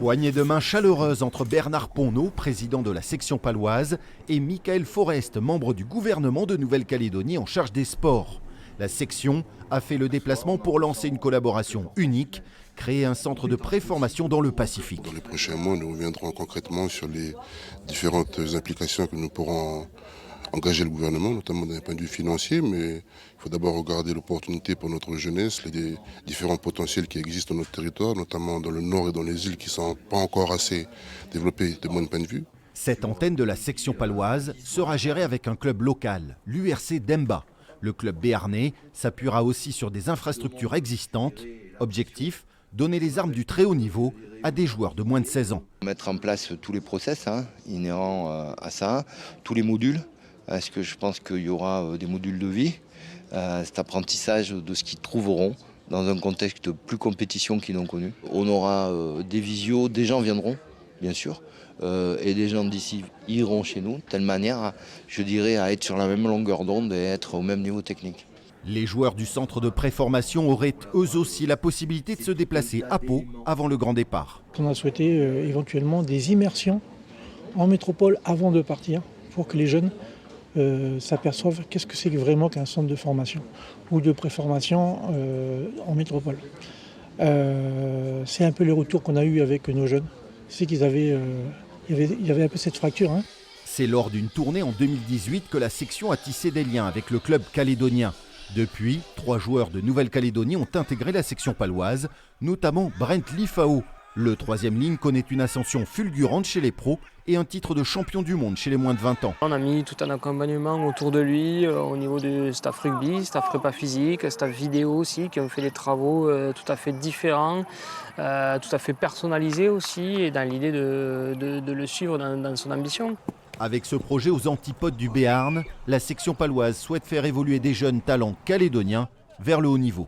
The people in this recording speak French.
Poignée de main chaleureuse entre Bernard Ponneau, président de la section paloise, et Michael Forest, membre du gouvernement de Nouvelle-Calédonie en charge des sports. La section a fait le déplacement pour lancer une collaboration unique, créer un centre de préformation dans le Pacifique. Dans les prochains mois, nous reviendrons concrètement sur les différentes implications que nous pourrons engager le gouvernement, notamment d'un point de vue financier, mais il faut d'abord regarder l'opportunité pour notre jeunesse, les différents potentiels qui existent dans notre territoire, notamment dans le nord et dans les îles qui ne sont pas encore assez développées de mon point de vue. Cette antenne de la section paloise sera gérée avec un club local, l'URC d'Emba. Le club béarnais s'appuiera aussi sur des infrastructures existantes. Objectif, donner les armes du très haut niveau à des joueurs de moins de 16 ans. Mettre en place tous les process inhérents à ça, tous les modules. Parce que je pense qu'il y aura des modules de vie, cet apprentissage de ce qu'ils trouveront dans un contexte de plus compétition qu'ils n'ont connu. On aura des visios, des gens viendront, bien sûr, et des gens d'ici iront chez nous, de telle manière, je dirais, à être sur la même longueur d'onde et être au même niveau technique. Les joueurs du centre de préformation auraient eux aussi la possibilité de se déplacer à Pau avant le grand départ. On a souhaité éventuellement des immersions en métropole avant de partir, pour que les jeunes s'aperçoivent qu'est-ce que c'est vraiment qu'un centre de formation ou de préformation en métropole. C'est un peu les retours qu'on a eu avec nos jeunes. C'est qu'il y avait un peu cette fracture. C'est lors d'une tournée en 2018 que la section a tissé des liens avec le club calédonien. Depuis, 3 joueurs de Nouvelle-Calédonie ont intégré la section paloise, notamment Brent Lifao. Le 3e ligne connaît une ascension fulgurante chez les pros et un titre de champion du monde chez les moins de 20 ans. On a mis tout un accompagnement autour de lui au niveau du staff rugby, staff prépa physique, staff vidéo aussi, qui ont fait des travaux tout à fait différents, tout à fait personnalisés aussi, et dans l'idée de le suivre dans son ambition. Avec ce projet aux antipodes du Béarn, la section paloise souhaite faire évoluer des jeunes talents calédoniens vers le haut niveau.